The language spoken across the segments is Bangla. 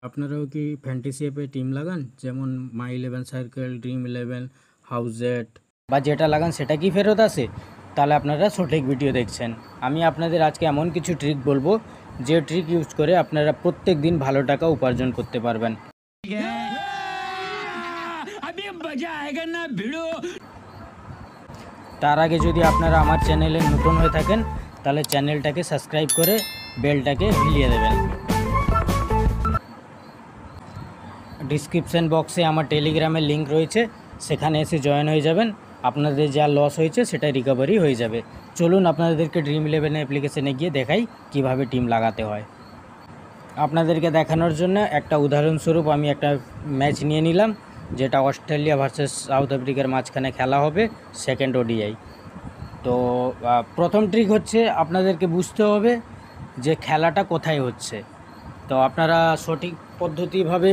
আপনারাও কি ফ্যান্টাসি অ্যাপে টিম লাগান? যেমন My Eleven circle, dream eleven, হাউজেট, বা যেটা লাগান সেটা কি ফেরত আসে? তাহলে আপনারা সঠিক ভিডিও দেখছেন। আমি আপনাদের আজকে এমন কিছু ট্রিক বলবো যে ট্রিক ইউজ করে আপনারা প্রত্যেক দিন ভালো টাকা উপার্জন করতে পারবেন। তার আগে যদি আপনারা আমার চ্যানেলে নতুন হয়ে থাকেন তাহলে চ্যানেলটাকে সাবস্ক্রাইব করে বেলটাকে হিলিয়ে দেবেন। ডিসক্রিপশন বক্সে আমার টেলিগ্রামের লিঙ্ক রয়েছে, সেখানে এসে জয়েন হয়ে যাবেন। আপনাদের যা লস হয়েছে সেটা রিকভারি হয়ে যাবে। চলুন আপনাদেরকে ড্রিম ইলেভেন অ্যাপ্লিকেশনে গিয়ে দেখাই কিভাবে টিম লাগাতে হয়। আপনাদেরকে দেখানোর জন্য একটা উদাহরণস্বরূপ আমি একটা ম্যাচ নিয়ে নিলাম, যেটা অস্ট্রেলিয়া ভার্সেস সাউথ আফ্রিকার মাঝখানে খেলা হবে, সেকেন্ড ওডিআই। তো প্রথম ট্রিক হচ্ছে আপনাদেরকে বুঝতে হবে যে খেলাটা কোথায় হচ্ছে। তো আপনারা সঠিক পদ্ধতিভাবে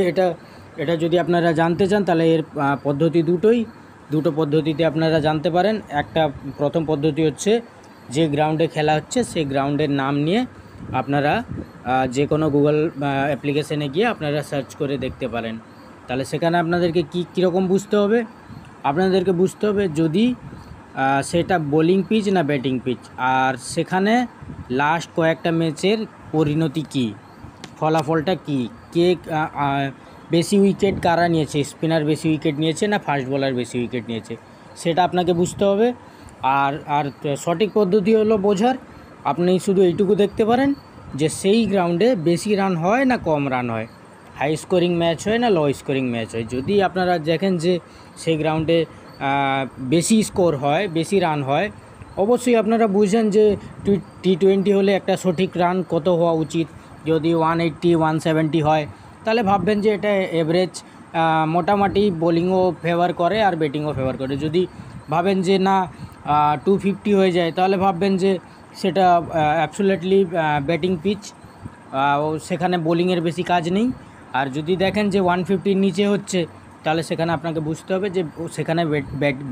এটা যদি আপনারা জানতে চান তাহলে এর পদ্ধতি দুটো পদ্ধতিতে আপনারা জানতে পারেন। একটা প্রথম পদ্ধতি হচ্ছে যে গ্রাউন্ডে খেলা হচ্ছে সেই গ্রাউন্ডের নাম নিয়ে আপনারা যে কোনো গুগল অ্যাপ্লিকেশনে গিয়ে আপনারা সার্চ করে দেখতে পারেন। তাহলে সেখানে আপনাদেরকে কীরকম বুঝতে হবে? আপনাদেরকে বুঝতে হবে যদি সেটা বোলিং পিচ না ব্যাটিং পিচ, আর সেখানে লাস্ট কয়েকটা ম্যাচের পরিণতি কী, ফলাফলটা কী, কে বেশি উইকেট কারা নিয়েছে, স্পিনার বেশি উইকেট নিয়েছে না ফাস্ট বোলার বেশি উইকেট নিয়েছে, সেটা আপনাকে বুঝতে হবে। আর সঠিক পদ্ধতি হলো বোঝার, আপনি শুধু এইটুকু দেখতে পারেন যে সেই গ্রাউন্ডে বেশি রান হয় না কম রান হয়, হাই স্কোরিং ম্যাচ হয় না লো স্কোরিং ম্যাচ হয়। যদি আপনারা দেখেন যে সেই গ্রাউন্ডে বেশি স্কোর হয়, বেশি রান হয়, অবশ্যই আপনারা বুঝেন যে টি20 হলে একটা সঠিক রান কত হওয়া উচিত। যদি 180 170 হয় তাহলে ভাববেন যে এটা এভারেজ, মোটামুটি বোলিংও ফেভার করে আর ব্যাটিংও ফেভার করে। যদি ভাবেন যে না 250 হয়ে যায় তাহলে ভাববেন যে সেটা অ্যাবসোলিউটলি ব্যাটিং পিচ, সেখানে বোলিংয়ের বেশি কাজ নেই। আর যদি দেখেন যে 150 নিচে হচ্ছে তাহলে সেখানে আপনাকে বুঝতে হবে যে সেখানে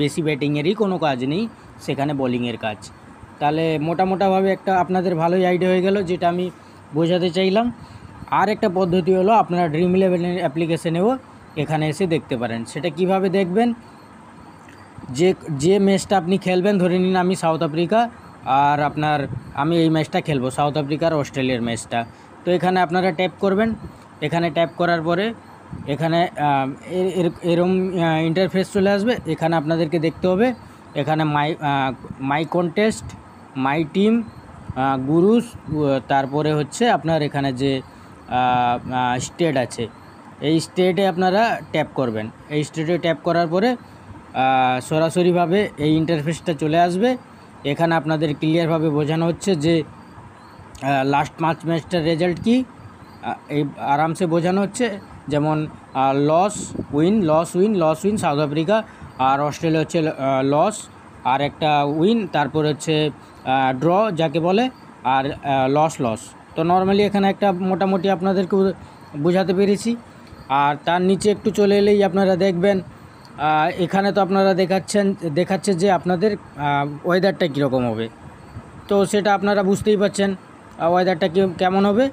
বেশি ব্যাটিংয়েরই কোনো কাজ নেই, সেখানে বোলিংয়ের কাজ। তাহলে মোটামোটাভাবে একটা আপনাদের ভালোই আইডিয়া হয়ে গেল যেটা আমি বোঝাতে চাইলাম। আর একটা পদ্ধতি হলো আপনারা ড্রিম ইলেভেনের অ্যাপ্লিকেশনেও এখানে এসে দেখতে পারেন। সেটা কিভাবে দেখবেন? যে ম্যাচটা আপনি খেলবেন, ধরে নিন আমি সাউথ আফ্রিকা আর আমি এই ম্যাচটা খেলবো, সাউথ আফ্রিকার অস্ট্রেলিয়ার ম্যাচটা। তো এখানে আপনারা ট্যাপ করবেন। এখানে ট্যাপ করার পরে এখানে এরম ইন্টারফেস চলে আসবে। এখানে আপনাদেরকে দেখতে হবে এখানে মাই কন্টেস্ট, মাই টিম, গুরুস, তারপরে হচ্ছে আপনার এখানে যে স্টেট আছে, এই স্টেটে আপনারা ট্যাপ করবেন। এই স্টেটে ট্যাপ করার পরে সরাসরিভাবে এই ইন্টারফেসটা চলে আসবে। এখানে আপনাদের ক্লিয়ারভাবে বোঝানো হচ্ছে যে লাস্ট ম্যাচটার রেজাল্ট কী, এই আরামসে বোঝানো হচ্ছে। যেমন লস উইন সাউথ আফ্রিকা, আর অস্ট্রেলিয়া হচ্ছে লস আর একটা উইন, তারপর হচ্ছে ড্র যাকে বলে, আর লস। তো নর্মালি এখানে একটা মোটামুটি আপনাদেরকে বোঝাতে পেরেছি। আর তার নিচে একটু চলে এলেই আপনারা দেখবেন এখানে তো আপনারা দেখাচ্ছে যে আপনাদের ওয়েদারটা কীরকম হবে। তো সেটা আপনারা বুঝতেই পারছেন ওয়েদারটা কেমন হবে।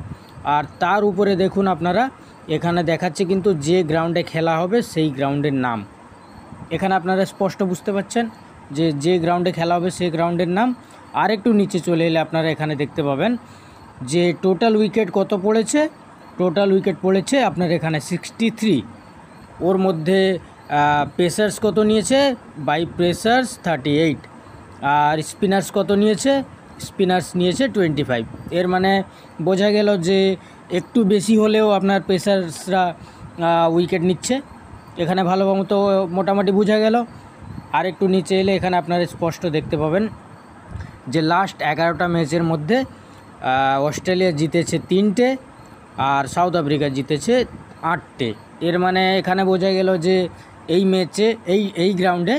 আর তার উপরে দেখুন আপনারা এখানে দেখাচ্ছে কিন্তু যে গ্রাউন্ডে খেলা হবে সেই গ্রাউন্ডের নাম। এখানে আপনারা স্পষ্ট বুঝতে পারছেন যে গ্রাউন্ডে খেলা হবে সেই গ্রাউন্ডের নাম। আর একটু নিচে চলে এলে আপনারা এখানে দেখতে পাবেন যে টোটাল উইকেট কত পড়েছে। টোটাল উইকেট পড়েছে আপনার এখানে 63। ওর মধ্যে পেসার্স কত নিয়েছে, বাই পেসার্স 38, আর স্পিনার্স কত নিয়েছে, স্পিনার্স নিয়েছে 25। এর মানে বোঝা গেল যে একটু বেশি হলেও আপনার পেসার্সরা উইকেট নিচ্ছে। এখানে ভালো মতো মোটামুটি বোঝা গেল। আর একটু নিচে এলে এখানে আপনারা স্পষ্ট দেখতে পাবেন যে লাস্ট 11টা ম্যাচের মধ্যে অস্ট্রেলিয়া জিতেছে 3টে আর সাউথ আফ্রিকা জিতেছে 8টে। এর মানে এখানে বোঝা গেল যে এই ম্যাচে এই গ্রাউন্ডে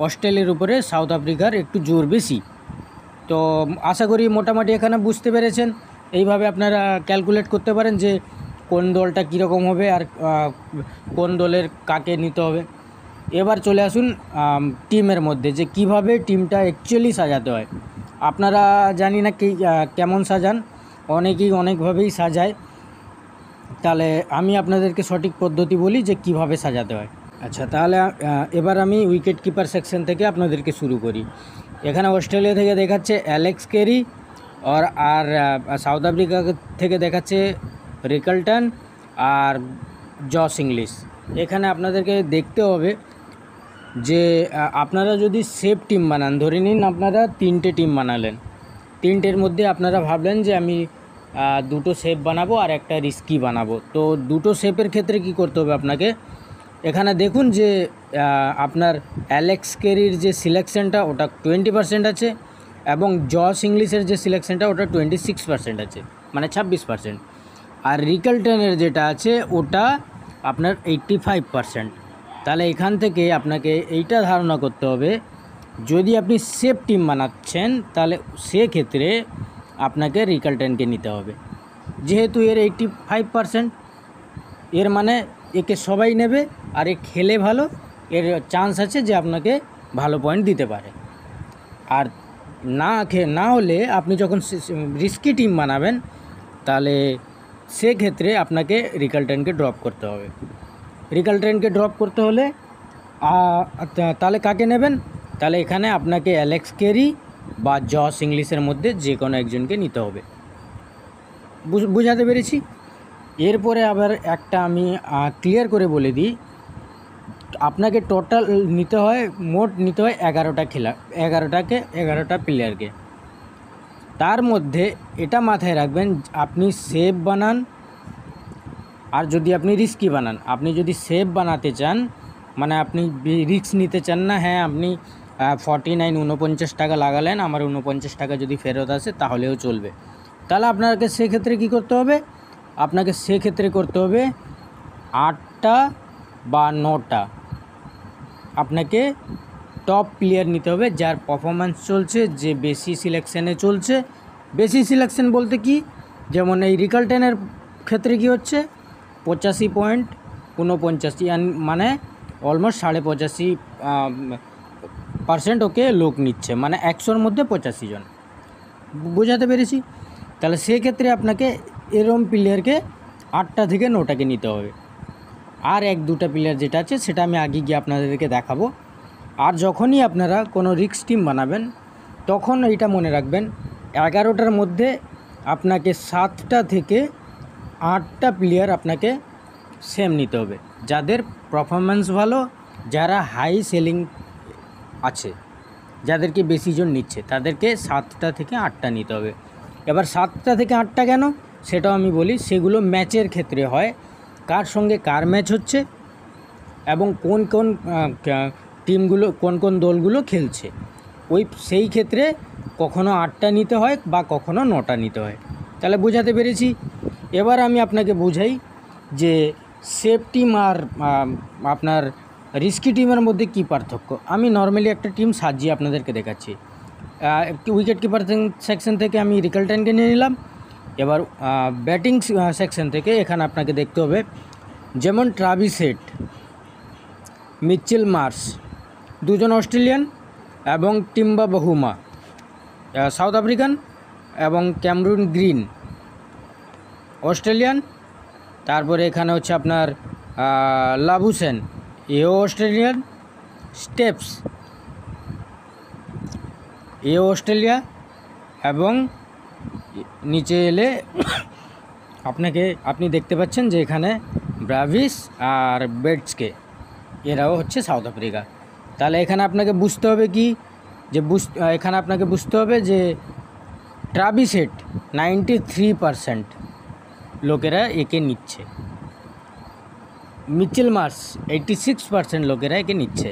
অস্ট্রেলিয়ার উপরে সাউথ আফ্রিকার একটু জোর বেশি। তো আশা করি মোটামুটি এখানে বুঝতে পেরেছেন। এইভাবে আপনারা ক্যালকুলেট করতে পারেন যে কোন দলটা কীরকম হবে আর কোন দলের কাকে নিতে হবে। এবার চলে আসুন টিমের মধ্যে যে কিভাবে টিমটা অ্যাকচুয়ালি সাজাতে হয়। আপনারা জানি না কেমন সাজান, অনেকেই অনেকভাবেই সাজায়। তাহলে আমি আপনাদেরকে সঠিক পদ্ধতি বলি যে কিভাবে সাজাতে হয়। আচ্ছা, তাহলে এবার আমি উইকেট কিপার সেকশন থেকে আপনাদেরকে শুরু করি। এখানে অস্ট্রেলিয়া থেকে দেখাচ্ছে অ্যালেক্স কেরি, আর সাউথ আফ্রিকা থেকে দেখাচ্ছে রিকলটন আর জস ইংলিশ। এখানে আপনাদেরকে দেখতে হবে যে আপনারা যদি সেফ টিম বানান, ধরে নিন আপনারা 3টে টিম বানালেন, 3টের মধ্যে আপনারা ভাবলেন যে আমি 2টো সেফ বানাবো আর একটা রিস্কি বানাবো। তো 2টো সেফের ক্ষেত্রে কি করতে হবে আপনাকে, এখানে দেখুন যে আপনার অ্যালেক্স কেরির যে সিলেকশনটা ওটা 20% আছে, এবং জস ইংলিশের যে সিলেকশনটা ওটা 26% আছে, মানে 26%। আর রিকলটনের যেটা আছে ওটা আপনার 85%। তাহলে এখান থেকে আপনাকে এইটা ধারণা করতে হবে, যদি আপনি সেফ টিম বানাচ্ছেন তাহলে সেক্ষেত্রে আপনাকে রিকলটনকে নিতে হবে, যেহেতু এর 85%, এর মানে একে সবাই নেবে, আর এ খেলে ভালো, এর চান্স আছে যে আপনাকে ভালো পয়েন্ট দিতে পারে। আর না হলে আপনি যখন রিস্কি টিম বানাবেন তাহলে সেক্ষেত্রে আপনাকে রিকলটনকে ড্রপ করতে হবে। রিকলটনকে ড্রপ করতে হলে তাহলে কাকে নেবেন, তাহলে এখানে আপনাকে অ্যালেক্স কেরি বা জস ইংলিশের মধ্যে যে কোনো একজনকে নিতে হবে। বুঝাতে পেরেছি? এরপরে আবার একটা আমি ক্লিয়ার করে বলে দিই, আপনাকে টোটাল মোট নিতে হয় 11টা প্লেয়ারকে। তার মধ্যে এটা মাথায় রাখবেন, আপনি সেফ বানান আর যদি আপনি রিস্কি বানান, আপনি যদি সেফ বানাতে চান মানে আপনি রিস্ক নিতে চান না, হ্যাঁ আপনি 49 টাকা লাগালেন, আমার 49 টাকা যদি ফেরত আসে তাহলেও চলবে, তাহলে আপনাকে সেক্ষেত্রে কী করতে হবে, আপনাকে সেক্ষেত্রে করতে হবে 8টা বা 9টা আপনাকে টপ প্লেয়ার নিতে হবে, যার পারফরম্যান্স চলছে, যে বেশি সিলেকশানে চলছে। বেশি সিলেকশন বলতে কি, যেমন এই রিকলটনের ক্ষেত্রে কি হচ্ছে 85.49, মানে অলমোস্ট 85.5% ওকে লোক নিচ্ছে, মানে 100-র মধ্যে 85 জন। বোঝাতে পেরেছি? তাহলে সেক্ষেত্রে আপনাকে এরম প্লেয়ারকে 8টা থেকে 9টাকে নিতে হবে। আর 1-2টা প্লেয়ার যেটা আছে সেটা আমি আগে গিয়ে আপনাদেরকে দেখাবো। আর যখনই আপনারা কোনো রিস্ক টিম বানাবেন তখন এইটা মনে রাখবেন, 11টার মধ্যে আপনাকে 7টা থেকে 8টা প্লেয়ার আপনাকে সেম নিতে হবে, যাদের পারফরম্যান্স ভালো, যারা হাই সেলিং আছে, যাদেরকে বেশি জন নিচ্ছে, তাদেরকে 7টা থেকে 8টা নিতে হবে। এবার 7টা থেকে 8টা কেন সেটাও আমি বলি, সেগুলো ম্যাচের ক্ষেত্রে হয়, কার সঙ্গে কার ম্যাচ হচ্ছে এবং কোন কোন টিমগুলো, কোন কোন দলগুলো খেলছে, সেই ক্ষেত্রে কখনো 8টা নিতে হয় বা কখনো 9টা নিতে হয়। তাহলে বোঝাতে পেরেছি? এবার আমি আপনাকে বোঝাই যে সেফ টিম আর আপনার রিস্কি টিমের মধ্যে কী পার্থক্য। আমি নর্মালি একটা টিম সাজিয়ে আপনাদেরকে দেখাচ্ছি। একটি উইকেট কিপার সেকশন থেকে আমি রিকলটনকে নিয়ে নিলাম। এবার ব্যাটিং সেকশন থেকে এখানে আপনাকে দেখতে হবে, যেমন ট্রাভিস হেড, মিচেল মার্শ, দুজন অস্ট্রেলিয়ান, এবং টিম্বা বাহুমা সাউথ আফ্রিকান, এবং ক্যামরুন গ্রিন অস্ট্রেলিয়ান। তারপরে এখানে হচ্ছে আপনার লাবুসেন, এও অস্ট্রেলিয়ান, স্টেপস এও অস্ট্রেলিয়া, এবং নিচে এলে আপনি দেখতে পাচ্ছেন যে এখানে ব্রাভিস আর বেটসকে, এরাও হচ্ছে সাউথ আফ্রিকা। তাহলে এখানে আপনাকে বুঝতে হবে কি, যে এখানে আপনাকে বুঝতে হবে যে ট্রাভিস হেড 93% লোকেরা একে নিচ্ছে, মিচেল মার্শ 86% লোকেরা একে নিচ্ছে,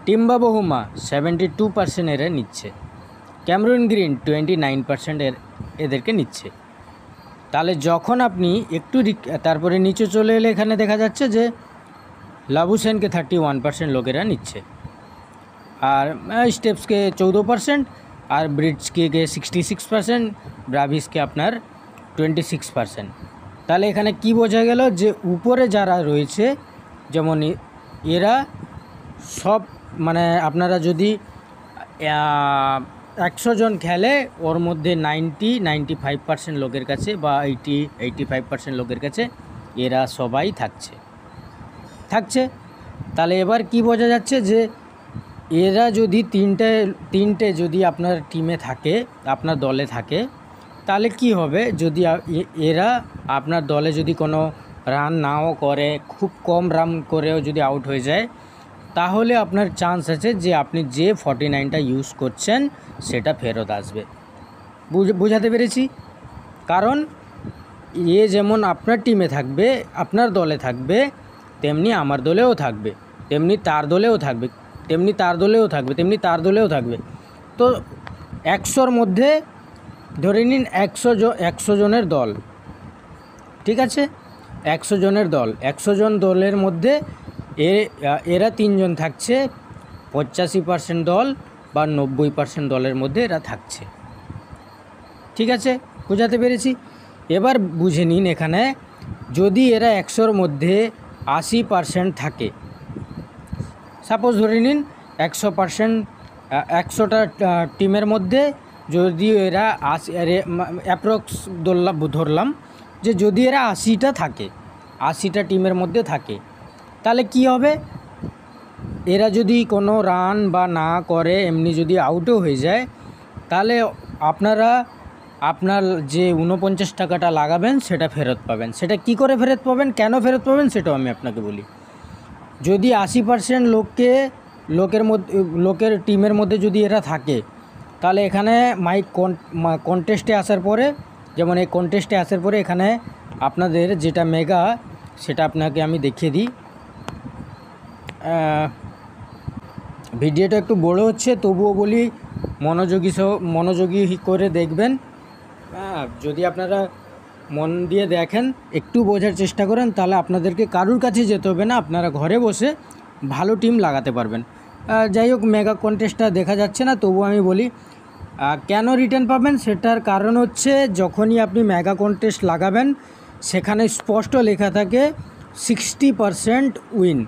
টিম্বা বাহুমা 72% এরা নিচ্ছে, ক্যামরুন গ্রিন 29% এদেরকে নিচ্ছে। তাহলে যখন আপনি একটু তারপরে নিচে চলে এলে এখানে দেখা যাচ্ছে যে লাবুসেনকে 31% লোকেরা নিচ্ছে, আর স্টেপসকে 14%, আর ব্রিটসকে 66%, ব্রাভিসকে আপনার 26%। তাহলে এখানে কি বোঝা গেল, যে উপরে যারা রয়েছে, যেমন এরা সব, মানে আপনারা যদি 100 জন খেলে, ওর মধ্যে 95% লোকের কাছে বা 85% লোকের কাছে এরা সবাই থাকছে। তাহলে এবার কি বোঝা যাচ্ছে যে এরা যদি তিনটে যদি আপনার টিমে থাকে, আপনার দলে থাকে, তাহলে কি হবে, যদি এরা আপনার দলে যদি কোনো রান নাও করে, খুব কম রান করেও যদি আউট হয়ে যায়, তাহলে আপনার চান্স আছে যে আপনি যে 49টা ইউজ করছেন সেটা ফেরত আসবে। বুঝাতে পেরেছি? কারণ এ যেমন আপনার টিমে থাকবে, আপনার দলে থাকবে, তেমনি আমার দলেও থাকবে, তেমনি তার দলেও থাকবে, তেমনি তার দলেও থাকবে, তেমনি তার দলেও থাকবে। তো 100-র মধ্যে ধরে নিন 100 জনের দল, ঠিক আছে? 100 জনের দল, 100 জন দলের মধ্যে এরা 3 জন থাকছে, 85% দল বা 90% দলের মধ্যে এরা থাকছে। ঠিক আছে, বোঝাতে পেরেছি? এবার বুঝে নিন, এখানে যদি এরা 100-র মধ্যে 80% থাকে, সাপোজ ধরে নিন 100%, 100টা টিমের মধ্যে যদি এরা অ্যাপ্রক্স ধরলাম যে যদি এরা 80টা থাকে, 80টা টিমের মধ্যে থাকে, তাহলে কি হবে, এরা যদি কোনো রান বা না করে এমনি যদি আউটও হয়ে যায়, তাহলে আপনার যে 49 টাকাটা লাগাবেন সেটা ফেরত পাবেন। সেটা কি করে ফেরত পাবেন, কেন ফেরত পাবেন, সেটাও আমি আপনাকে বলি। যদি 80% লোকের টিমের মধ্যে যদি এরা থাকে, তাহলে এখানে কন্টেস্টে আসার পরে, যেমন এই কন্টেস্টে আসার পরে এখানে আপনাদের যেটা মেগা, সেটা আপনাকে আমি দেখিয়ে দিই। ভিডিওটা একটু বড় হচ্ছে, তবুও বলি মনোযোগী করে দেখবেন। যদি আপনারা মন দিয়ে দেখেন, একটু বোঝার চেষ্টা করেন, তাহলে আপনাদেরকে কারুর কাছে যেতে হবে না, আপনারা ঘরে বসে ভালো টিম লাগাতে পারবেন। যাই হোক, মেগা কন্টেস্টটা দেখা যাচ্ছে না, তবু আমি বলি কেন রিটার্ন পাবেন। সেটার কারণ হচ্ছে, যখনই আপনি মেগা কন্টেস্ট লাগাবেন, সেখানে স্পষ্ট লেখা থাকে 60% উইন।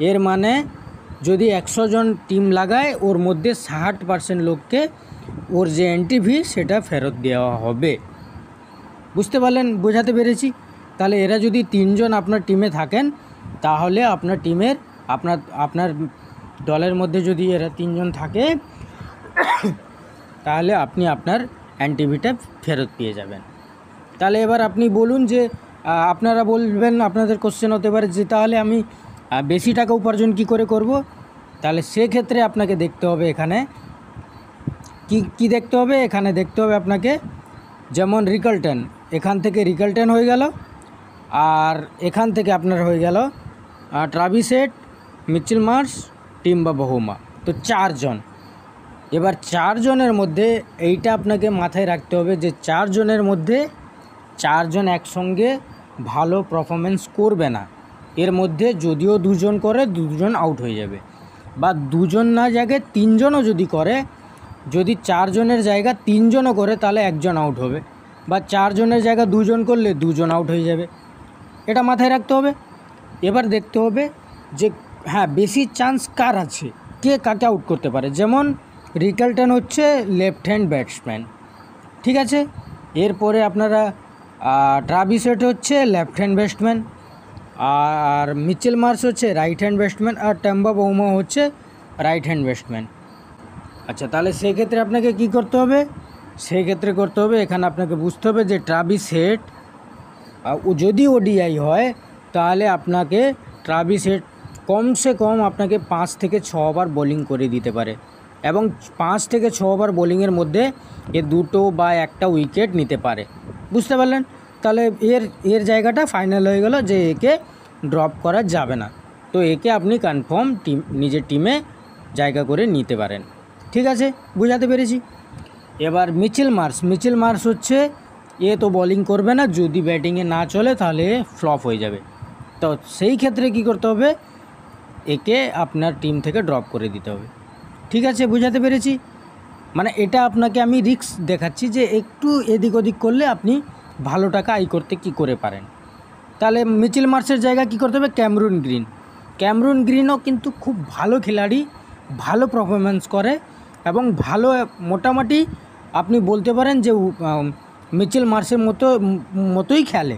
এর মানে যদি 100 জন টিম লাগায়, ওর মধ্যে 60% লোককে ওর যে এন্ট্রি ফি সেটা ফেরত দেওয়া হবে। বুঝতে পারলেন? বোঝাতে পেরেছি? তাহলে এরা যদি 3 জন আপনার টিমে থাকেন, তাহলে আপনার টিমের আপনার দলের মধ্যে যদি এরা 3 জন থাকে, তাহলে আপনি আপনার এন্ট্রি ফেরত পেয়ে যাবেন। তাহলে এবার আপনি বলুন যে আপনারা বলবেন, আপনাদের কোশ্চেন হতে পারে যে তাহলে আমি বেশি টাকা উপার্জন কি করে করব। তাহলে সেক্ষেত্রে আপনাকে দেখতে হবে, এখানে কি দেখতে হবে, এখানে দেখতে হবে আপনাকে, যেমন রিকালটেন, এখান থেকে রিকালটেন হয়ে গেল, আর এখান থেকে আপনার হয়ে গেল ট্রাভিস হেড, মিচেল মার্শ, টিম্বা বাহুমা। তো 4 জন। এবার 4 জনের মধ্যে এইটা আপনাকে মাথায় রাখতে হবে যে 4 জনের মধ্যে 4 জন একসঙ্গে ভালো পারফরমেন্স করবে না। এর মধ্যে যদিও 2 জন করে, 2 জন আউট হয়ে যাবে, বা 2 জন না জায়গায় 3 জনও যদি করে, যদি 4 জনের জায়গা 3 জনও করে, তাহলে 1 জন আউট হবে, বা 4 জনের জায়গা 2 জন করলে 2 জন আউট হয়ে যাবে। এটা মাথায় রাখতে হবে। এবার দেখতে হবে যে হ্যাঁ, বেশি চান্স কার আছে, কে কাকে আউট করতে পারে। যেমন রিকালটন হচ্ছে লেফট হ্যান্ড ব্যাটসম্যান, ঠিক আছে? এরপরে আপনারা ট্রাভিস হেড হচ্ছে লেফট হ্যান্ড ব্যাটসম্যান, আর মিচেল মার্শ হচ্ছে রাইট হ্যান্ড ব্যাটসম্যান, আর টিম্বা বাহুমা হচ্ছে রাইট হ্যান্ড ব্যাটসম্যান। আচ্ছা, তাহলে সেক্ষেত্রে আপনাকে কি করতে হবে, সেক্ষেত্রে করতে হবে, এখানে আপনাকে বুঝতে হবে যে ট্রাভিস হেড যদি ওডিআই হয়, তাহলে আপনাকে ট্রাভিস হেড কমসে কম আপনাকে 5 থেকে 6 ওভার বোলিং করে দিতে পারে, এবং 5 থেকে 6 ওভার বোলিংয়ের মধ্যে এ 2টো বা 1টা উইকেট নিতে পারে। বুঝতে পারলেন? তাহলে এর জায়গাটা ফাইনাল হয়ে গেল যে একে ড্রপ করা যাবে না। তো একে আপনি কনফার্ম নিজের টিমে জায়গা করে নিতে পারেন। ঠিক আছে, বুঝাতে পেরেছি? এবার মিচেল মার্শ হচ্ছে, এ তো বোলিং করবে না, যদি ব্যাটিংয়ে না চলে তাহলে ফ্লপ হয়ে যাবে। তো সেই ক্ষেত্রে কি করতে হবে, একে আপনার টিম থেকে ড্রপ করে দিতে হবে। ঠিক আছে, বুঝাতে পেরেছি? মানে এটা আপনাকে আমি রিস্ক দেখাচ্ছি যে একটু এদিক ওদিক করলে আপনি ভালো টাকা আয় করতে কি করে পারেন। তাহলে মিচেল মার্শের জায়গা কি করতে হবে, ক্যামেরুন গ্রিনও কিন্তু খুব ভালো খেলাড়ি, ভালো পারফরমেন্স করে, এবং ভালো মোটামুটি আপনি বলতে পারেন যে মিচেল মার্শের মতোই খেলে।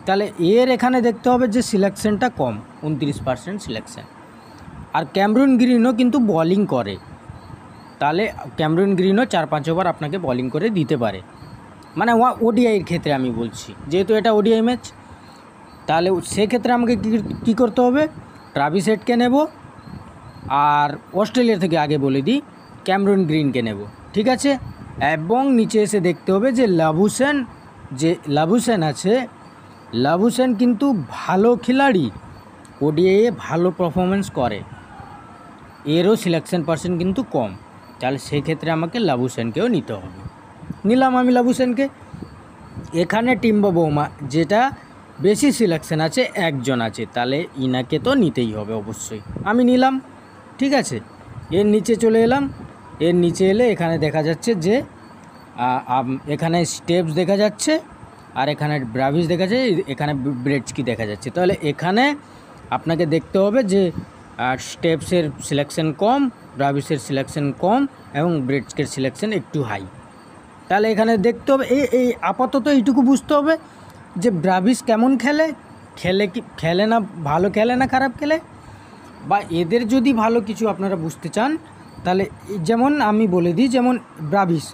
তাহলে এর এখানে দেখতে হবে যে সিলেকশনটা কম, 29% সিলেকশন। আর ক্যামেরুন গ্রিনও কিন্তু বলিং করে, তাহলে ক্যামেরুন গ্রিনও 4-5 ওভার আপনাকে বলিং করে দিতে পারে, মানে ওডিআইয়ের ক্ষেত্রে আমি বলছি, যেহেতু এটা ওডিআই ম্যাচ। তাহলে সেক্ষেত্রে আমাকে কী করতে হবে, ট্রাভিস হেডকে নেব, আর অস্ট্রেলিয়া থেকে আগে বলে দিই ক্যামেরুন গ্রিনকে নেব, ঠিক আছে। এবং নিচে এসে দেখতে হবে যে লাবুসেন আছে, লাবুসেন কিন্তু ভালো খিলাড়ি, ওডিআইয়ে ভালো পারফরমেন্স করে, এরও সিলেকশন পার্সেন্ট কিন্তু কম, তাহলে সেক্ষেত্রে আমাকে লাবুসেনকেও নিতে হবে। নিলাম আমি লাবুসেনকে। এখানে টিম্বা বৌমা যেটা বেশি সিলেকশন আছে, একজন আছে, তাহলে ইনাকে তো নিতেই হবে অবশ্যই, আমি নিলাম, ঠিক আছে। এর নিচে চলে এলাম, এর নিচে এলে এখানে দেখা যাচ্ছে যে এখানে স্টেপস দেখা যাচ্ছে, আর এখানে ব্রাভিস দেখা যাচ্ছে, এখানে ব্রেটস্কি দেখা যাচ্ছে। তাহলে এখানে আপনাকে দেখতে হবে যে স্টেপসের সিলেকশন কম, ব্রাভিসের সিলেকশন কম এবং ব্রেটস্কির সিলেকশন একটু হাই। তাহলে এখানে দেখতে হবে এই আপাতত এইটুকু বুঝতে হবে যে ব্রাভিস কেমন খেলে না, ভালো খেলে না খারাপ খেলে, বা এদের যদি ভালো কিছু আপনারা বুঝতে চান তাহলে যেমন আমি বলে দিই, যেমন ব্রাভিস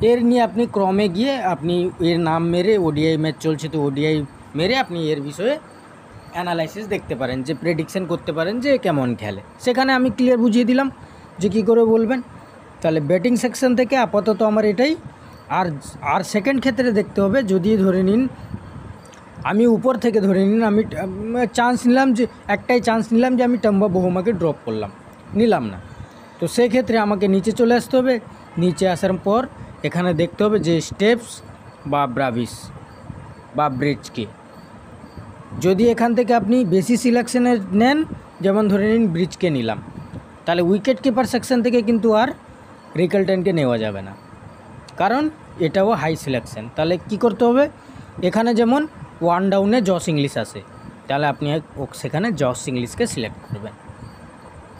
এর নিয়ে আপনি ক্রমে গিয়ে আপনি এর নাম মেরে, ওডিআই ম্যাচ চলছে তো ওডিআই মেরে আপনি এর বিষয়ে অ্যানালাইসিস দেখতে পারেন, যে প্রেডিকশন করতে পারেন যে কেমন খেলে, সেখানে আমি ক্লিয়ার বুঝিয়ে দিলাম যে কী করে বলবেন। তাহলে ব্যাটিং সেকশন থেকে আপাতত আমার এটাই। আর সেকেন্ড ক্ষেত্রে দেখতে হবে, যদি ধরে নিন আমি উপর থেকে ধরে নিন আমি চান্স নিলাম, যে একটাই চান্স নিলাম যে আমি টিম্বা বাউমাকে ড্রপ করলাম, নিলাম না, তো সেক্ষেত্রে আমাকে নিচে চলে আসতে হবে। নিচে আসার পর এখানে দেখতে হবে যে স্টেপস বা ব্রাভিস বা ব্রেটস্কি, যদি এখান থেকে আপনি বেশি সিলেকশনের নেন, যেমন ধরে নিন ব্রিজকে নিলাম, তাহলে উইকেট কিপার সেকশন থেকে কিন্তু আর রিকেলটনকে নেওয়া যাবে না, কারণ এটাও হাই সিলেকশন। তাহলে কি করতে হবে, এখানে যেমন ওয়ান ডাউনে জস ইংলিশ আসে, তাহলে আপনি সেখানে জস ইংলিশকে সিলেক্ট করবেন।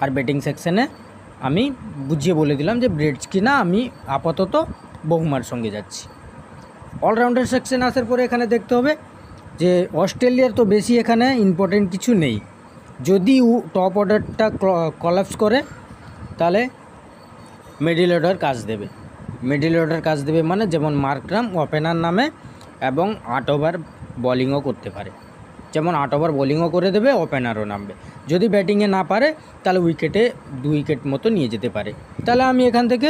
আর ব্যাটিং সেকশনে আমি বুঝিয়ে বলে দিলাম যে ব্রেটস্কি না, আমি আপাতত বহুমার সঙ্গে যাচ্ছি। অলরাউন্ডার সেকশন আসার পরে এখানে দেখতে হবে যে অস্ট্রেলিয়ার তো বেশি এখানে ইম্পর্টেন্ট কিছু নেই, যদি টপ অর্ডারটা কলাপস করে তাহলে মিডল অর্ডার কাজ দেবে, মানে যেমন মার্করাম ওপেনার নামে এবং 8 ওভার বোলিংও করতে পারে, যেমন 8 ওভার বোলিংও করে দেবে, ওপেনারও নামবে, যদি ব্যাটিংয়ে না পারে তাহলে 2 উইকেট মতো নিয়ে যেতে পারে। তাহলে আমি এখান থেকে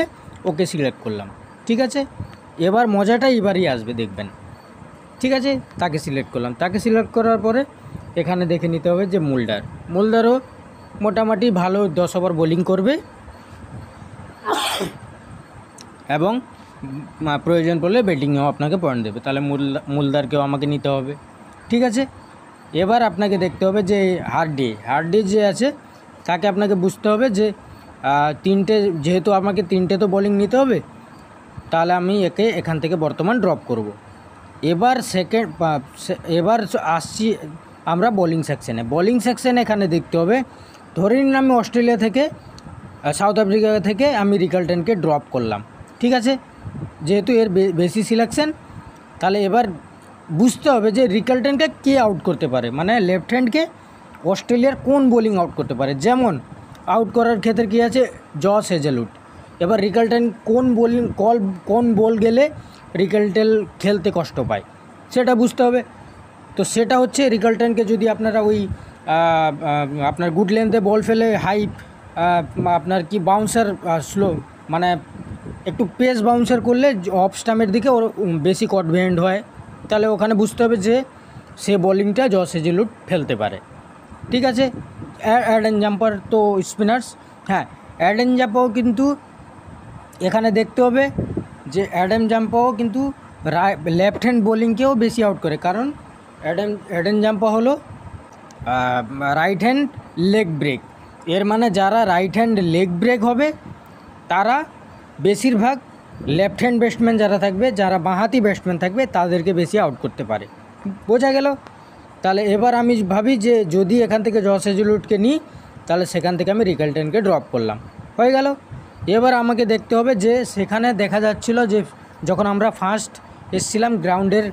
ওকে সিলেক্ট করলাম, ঠিক আছে। এবার মজাটা এবারই আসবে দেখবেন, ঠিক আছে। তাকে সিলেক্ট করলাম, তাকে সিলেক্ট করার পরে এখানে দেখে নিতে হবে যে মুলদারও মোটামুটি ভালো 10 ওভার বোলিং করবে এবং প্রয়োজন পড়লে ব্যাটিংয়েও আপনাকে পয়েন্ট দেবে, তাহলে মুলদারকেও আমাকে নিতে হবে, ঠিক আছে। এবার আপনাকে দেখতে হবে যে হার্ডি যে আছে তাকে আপনাকে বুঝতে হবে যে যেহেতু আমাকে 3টে তো বোলিং নিতে হবে, তাহলে আমি একে এখান থেকে বর্তমান ড্রপ করব। এবার আসছি আমরা বোলিং সেকশনে এখানে দেখতে হবে, ধরে নিন আমি অস্ট্রেলিয়া থেকে সাউথ আফ্রিকা থেকে আমি রিকেলটনকে ড্রপ করলাম, ঠিক আছে, যেহেতু এর বেশি সিলেকশন। তাহলে এবার বুঝতে হবে যে রিকেলটনকে কে আউট করতে পারে, মানে লেফট হ্যান্ডকে অস্ট্রেলিয়ার কোন বোলিং আউট করতে পারে। যেমন আউট করার ক্ষেত্রে কী আছে, জস হেজেলউড, এবার রিকেলটন কোন বল গেলে রিকেলটন খেলতে কষ্ট পায় সেটা বুঝতে হবে। তো সেটা হচ্ছে রিকেলটনকে যদি আপনারা ওই আপনার গুড লেন্থে বল ফেলে হাই আপনার কি বাউন্সার স্লো, মানে একটু পেস বাউন্সার করলে অফ স্টাম্পের দিকে ওর বেশি কট বেন্ড হয়, তাহলে ওখানে বুঝতে হবে যে সে বোলিংটা জস হেজেলউড ফেলতে পারে, ঠিক আছে। অ্যাডেন জাম্পার তো স্পিনার্স, হ্যাঁ অ্যাডেন জাম্পাও কিন্তু এখানে দেখতে হবে যে অ্যাডেন জাম্পাও কিন্তু লেফট হ্যান্ড বোলিংকেও বেশি আউট করে, কারণ অ্যাডেন জাম্পা হলো রাইট হ্যান্ড লেগ ব্রেক, এর মানে যারা রাইট হ্যান্ড লেগ ব্রেক হবে তারা বেশিরভাগ লেফট হ্যান্ড ব্যাটসম্যান যারা থাকবে, যারা বাঁহাতি ব্যাটসম্যান থাকবে তাদেরকে বেশি আউট করতে পারে, বোঝা গেল। তাহলে এবার আমি ভাবি যে যদি এখান থেকে জস হেজেলউডকে নিই তাহলে সেখান থেকে আমি রিকেলটনকে ড্রপ করলাম, হয়ে গেল। এবার আমাকে দেখতে হবে যে সেখানে দেখা যাচ্ছিল যে যখন আমরা ফার্স্ট এসছিলাম গ্রাউন্ডের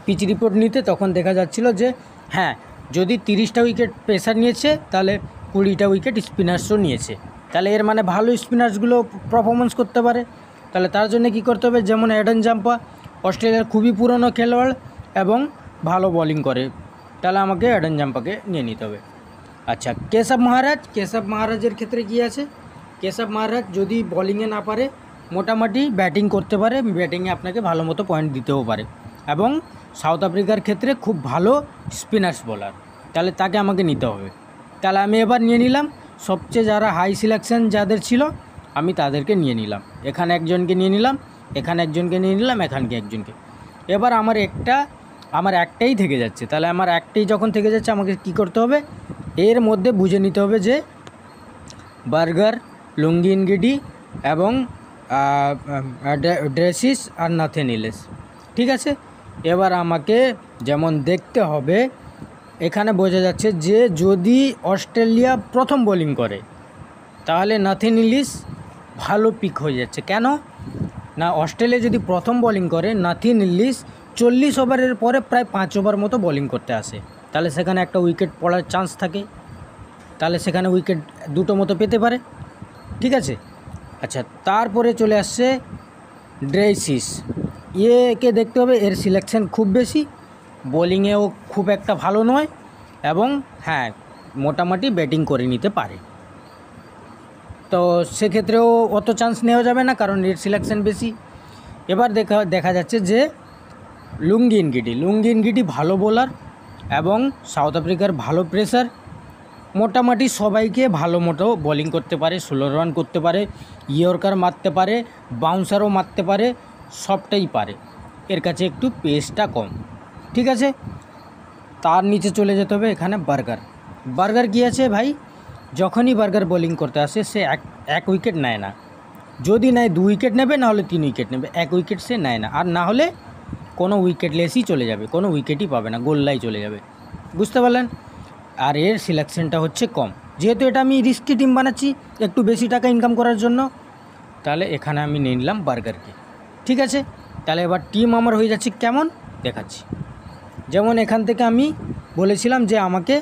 পিচ রিপোর্ট নিতে, তখন দেখা যাচ্ছিল যে হ্যাঁ, যদি 30টা উইকেট পেসার নিয়েছে তাহলে 20টা উইকেট স্পিনার্সও নিয়েছে, তাহলে এর মানে ভালো স্পিনার্সগুলো পারফরমেন্স করতে পারে। তাহলে তার জন্য কী করতে হবে, যেমন অ্যাডাম জাম্পা অস্ট্রেলিয়ার খুবই পুরনো খেলোয়াড় এবং ভালো বোলিং করে, তাহলে আমাকে অ্যাডাম জাম্পাকে নিয়ে নিতে হবে। আচ্ছা, কেশব মহারাজের ক্ষেত্রে কী আছে, কেশব মহারাজ যদি বোলিংয়ে না পারে, মোটামুটি ব্যাটিং করতে পারে, ব্যাটিংয়ে আপনাকে ভালো মতো পয়েন্ট দিতেও পারে এবং সাউথ আফ্রিকার ক্ষেত্রে খুব ভালো স্পিনার্স বোলার, তাহলে তাকে আমাকে নিতে হবে। তাহলে আমি এবার নিয়ে নিলাম সবচেয়ে যারা হাই সিলেকশন যাদের ছিল আমি তাদেরকে নিয়ে নিলাম। এখানে একজনকে নিয়ে নিলাম, এখানে একজনকে নিয়ে নিলাম, এখানকে একজনকে। এবার আমার একটাই থেকে যাচ্ছে, তাহলে আমার একটাই যখন থেকে যাচ্ছে আমাকে কি করতে হবে, এর মধ্যে বুঝে নিতে হবে যে বার্গার, লুঙ্গি ইনগিডি এবং ড্রেসিস আর নাথেনিলেস, ঠিক আছে। এবার আমাকে যেমন দেখতে হবে, এখানে বোঝা যাচ্ছে যে যদি অস্ট্রেলিয়া প্রথম বোলিং করে তাহলে নাথেনিলিস ভালো পিক হয়ে যাচ্ছে। কেন না, অস্ট্রেলিয়া যদি প্রথম বোলিং করে, নাথেনিলিস 40 ওভারের পরে প্রায় 5 ওভার মতো বোলিং করতে আসে, তাহলে সেখানে একটা উইকেট পড়ার চান্স থাকে, তাহলে সেখানে উইকেট 2টো মতো পেতে পারে, ঠিক আছে। আচ্ছা, তারপরে চলে আসছে ড্রেসিস, একে দেখতে হবে, এর সিলেকশন খুব বেশি, বোলিংয়েও খুব একটা ভালো নয় এবং হ্যাঁ মোটামুটি ব্যাটিং করে নিতে পারে, তো সেক্ষেত্রেও অত চান্স নেওয়া যাবে না কারণ এর সিলেকশন বেশি। এবার দেখা যাচ্ছে যে লুঙ্গি ইনগিডি ভালো বোলার এবং সাউথ আফ্রিকার ভালো প্রেসার, মোটামুটি সবাইকে ভালো মতো বোলিং করতে পারে, 16 রান করতে পারে, ইয়র্কার মারতে পারে, বাউন্সারও মারতে পারে, সবটাই পারে, এর কাছে একটু পেসটা কম, ঠিক আছে। তার নিচে চলে যেতে হবে, এখানে বার্গার কী আছে ভাই, যখনই বার্গার বোলিং করতে আসে সে এক উইকেট নেয় না, যদি নেয় 2 উইকেট নেবে, না হলে 3 উইকেট নেবে, 1 উইকেট সে নেয় না, আর না হলে কোনো উইকেট লেসই চলে যাবে, কোনো উইকেটই পাবে না, গোল্লাই চলে যাবে, বুঝতে পারলেন। আর এর সিলেকশনটা হচ্ছে কম, যেহেতু এটা আমি রিস্কি টিম বানাচ্ছি একটু বেশি টাকা ইনকাম করার জন্য, তাহলে এখানে আমি নিয়ে নিলাম বার্গারকে, ঠিক আছে। তাহলে এবার টিম আমার হয়ে যাচ্ছে কেমন দেখাচ্ছি, যেমন এখান থেকে আমি বলেছিলাম যে আমাকে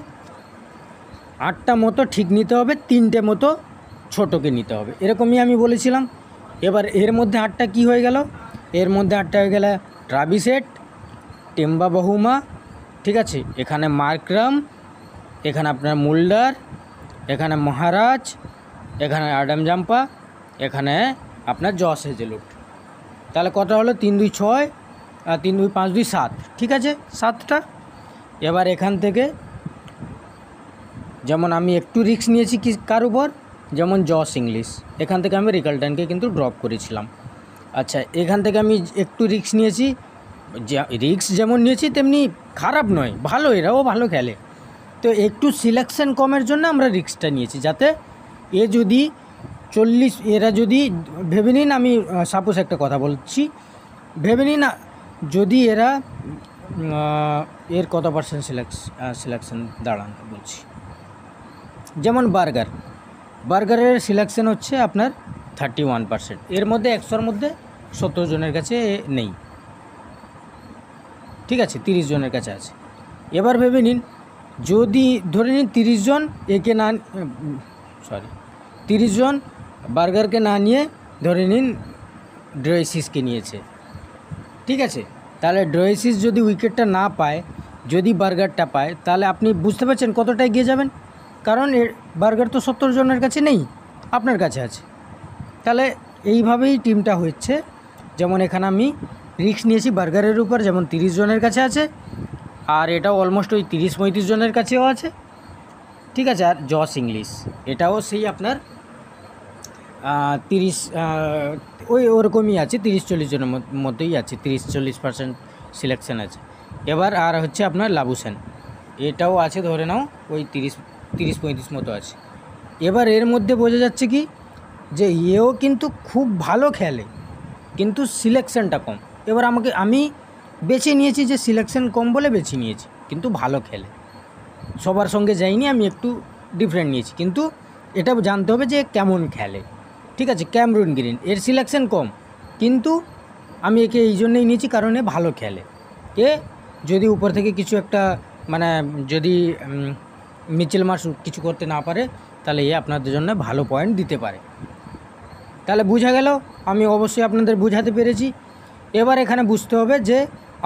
8টা মতো ঠিক নিতে হবে, 3টে মতো ছোটোকে নিতে হবে, এরকমই আমি বলেছিলাম। এবার এর মধ্যে 8টা কী হয়ে গেল, এর মধ্যে 8টা হয়ে গেল ট্রাভিস হেড, টেম্বা বাহুমা, ঠিক আছে, এখানে মার্করাম, এখানে আপনার মুল্ডার, এখানে মহারাজ, এখানে অ্যাডাম জাম্পা, এখানে আপনার জস হেজেলউড, তাহলে কত হলো 3 2 6 আর 3 2 5 2 7, ঠিক আছে 7টা। এবার এখান থেকে যেমন আমি একটু রিস্ক নিয়েছি কার উপর, যেমন জস ইংলিশ, এখান থেকে আমি রিকালটনকে কিন্তু ড্রপ করেছিলাম। আচ্ছা, এখান থেকে আমি একটু রিস্ক নিয়েছি, রিস্ক যেমন নিয়েছি তেমনি খারাপ নয়, ভালো, এরাও ভালো খেলে, তো একটু সিলেকশন কমের জন্য আমরা রিস্কটা নিয়েছি, যাতে যদি 40, এরা যদি ভেবে নিন, আমি সাপোজ একটা কথা বলছি, ভেবে নিন যদি এরা এর কত পার্সেন্ট সিলেকশন দাঁড়ান বলছি, যেমন বার্গারের সিলেকশন হচ্ছে আপনার 31%, এর মধ্যে 100-র মধ্যে 70 জনের কাছে নেই, ঠিক আছে, 30 জনের কাছে আছে। এবার ভেবে নিন যদি ধরে নিন 30 জন 30 জন বার্গারকে না নিয়ে ধরে নিন ড্রেসিসকে নিয়েছে, ঠিক আছে, তাহলে ড্রেসিস যদি উইকেটটা না পায়, যদি বার্গারটা পায়, তাহলে আপনি বুঝতে পারছেন কতটা এগিয়ে যাবেন, কারণ বার্গার তো 70 জনের কাছে নেই, আপনার কাছে আছে। তাহলে এইভাবেই টিমটা হচ্ছে, যেমন এখানে আমি রিস্ক নিয়েছি বার্গারের উপর, যেমন 30 জনের কাছে আছে, আর এটাও অলমোস্ট ওই 30-35 জনের কাছেও আছে, ঠিক আছে। আর জস ইংলিশ এটাও সেই আপনার 30 ওরকমই আছে, 30-40 জনের মধ্যেই আছে, 30-40% সিলেকশন আছে। এবার আর হচ্ছে আপনার লাবুসেন, এটাও আছে, ধরে নাও ওই 30-35 মতো আছে। এবার এর মধ্যে বোঝা যাচ্ছে কি যে এও কিন্তু খুব ভালো খেলে, কিন্তু সিলেকশনটা কম। এবার আমি বেছে নিয়েছি যে সিলেকশন কম বলে বেছে নিয়েছি, কিন্তু ভালো খেলে, সবার সঙ্গে যাইনি, আমি একটু ডিফারেন্ট নিয়েছি, কিন্তু এটা জানতে হবে যে কেমন খেলে, ঠিক আছে। ক্যামেরুন গ্রিন, এর সিলেকশন কম, কিন্তু আমি একে এই জন্যই নিয়েছি কারণ এ ভালো খেলে, এ যদি উপর থেকে কিছু একটা মানে যদি মিচেল মার্শ কিছু করতে না পারে, তাহলে এ আপনাদের জন্য ভালো পয়েন্ট দিতে পারে। তাহলে বোঝা গেল, আমি অবশ্যই আপনাদের বোঝাতে পেরেছি। এবার এখানে বুঝতে হবে যে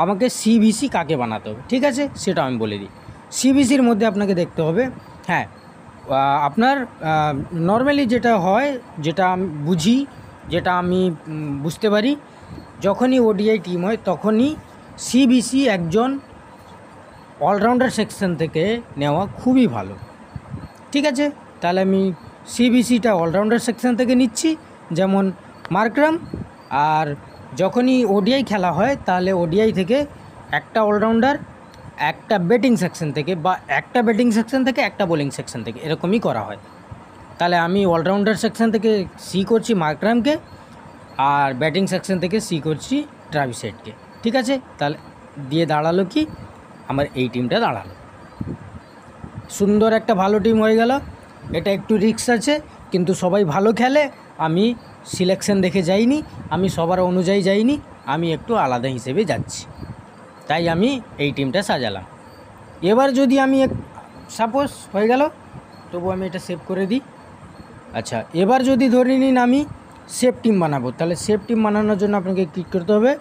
আমাকে সিভিসি কাকে বানাতে হবে, ঠিক আছে, সেটা আমি বলে দিই। সিভিসির মধ্যে আপনাকে দেখতে হবে, হ্যাঁ, আপনার নর্মালি যেটা হয়, যেটা আমি বুঝি, যেটা আমি বুঝতে পারি, যখনই ওডিআই টিম হয় তখনই সিবিসি একজন অলরাউন্ডার সেকশন থেকে নেওয়া খুবই ভালো, ঠিক আছে। তাহলে আমি সিবিসিটা অলরাউন্ডার সেকশন থেকে নিচ্ছি, যেমন মার্করাম। আর যখনই ওডিআই খেলা হয় তাহলে ওডিআই থেকে একটা অলরাউন্ডার একটা ব্যাটিং সেকশন থেকে, বা একটা ব্যাটিং সেকশন থেকে একটা বোলিং সেকশন থেকে, এরকমই করা হয়। তাহলে আমি অলরাউন্ডার সেকশন থেকে সি করছি মার্করামকে, আর ব্যাটিং সেকশন থেকে সি করছি ট্রাভিস হেডকে, ঠিক আছে। তাহলে দিয়ে দাঁড়ালো কি, আমার এই টিমটা দাঁড়ালো, সুন্দর একটা ভালো টিম হয়ে গেল। এটা একটু রিস্ক আছে, কিন্তু সবাই ভালো খেলে, আমি সিলেকশন দেখে যাইনি, আমি সবার অনুযায়ী যাইনি, আমি একটু আলাদা হিসেবে যাচ্ছি, তাই আমি এই টিমটা সাজালাম। এবার যদি আমি সাপোজ হয়ে গেল, তবু আমি এটা সেভ করে দিই। আচ্ছা, এবার যদি ধরে নিন আমি সেফ টিম বানাবো, তাহলে সেফ টিম বানানোর জন্য আপনাকে ক্লিক করতে হবে,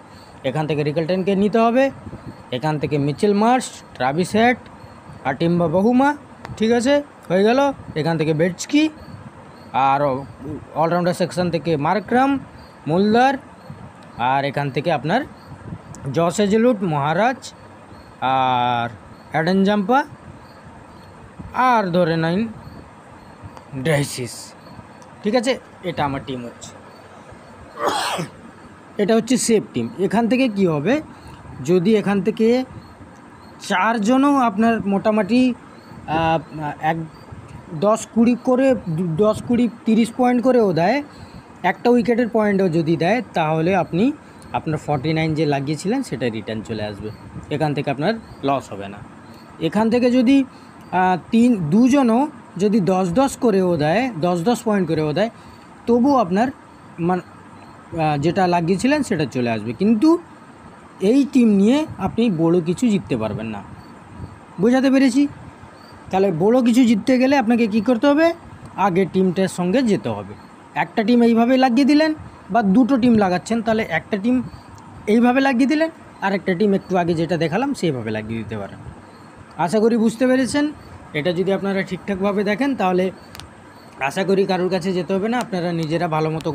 এখান থেকে রিকেলটনকে নিতে হবে, এখান থেকে মিচেল মার্শ, ট্রাভিস হেড আর টিম্বা বহুমা, ঠিক আছে, হয়ে গেল। এখান থেকে বেটস্কি, আর অলরাউন্ডার সেকশন থেকে মার্করাম, মুলদার, আর এখান থেকে আপনার জস হেজেলউড, মহারাজ আর অ্যাডেন জাম্পা, আর ধরে নাইন ড্রাইসিস, ঠিক আছে। এটা আমার টিম হচ্ছে, এটা হচ্ছে সেফ টিম। এখান থেকে কি হবে, যদি এখান থেকে চারজনও আপনার মোটামুটি 10-20 করে 10-20-30 পয়েন্ট করেও দেয়, একটা উইকেটের পয়েন্টও যদি দেয়, তাহলে আপনি আপনার 49 যে লাগিয়েছিলেন সেটা রিটার্ন চলে আসবে, এখান থেকে আপনার লস হবে না। এখান থেকে যদি দুজনও যদি 10-10 করেও দেয়, 10-10 পয়েন্ট করেও দেয়, তবুও আপনার যেটা লাগিয়েছিলেন সেটা চলে আসবে, কিন্তু এই টিম নিয়ে আপনি বড় কিছু জিততে পারবেন না। বোঝাতে পেরেছি? তাহলে বড় কিছু জিততে গেলে আপনাকে কি করতে হবে, আগে টিমটার সঙ্গে যেতে হবে। একটা টিম এইভাবে লাগিয়ে দিলেন, বা দুটো টিম লাগাচ্ছেন, তাহলে একটা টিম এইভাবে লাগিয়ে দিলেন, আর একটা টিম একটু আগে যেটা দেখালাম সেইভাবে লাগিয়ে দিতে পারেন। আশা করি বুঝতে পেরেছেন। এটা যদি আপনারা ঠিকঠাকভাবে দেখেন, তাহলে আশা করি কারোর কাছে যেতে হবে না, আপনারা নিজেরা ভালো মতো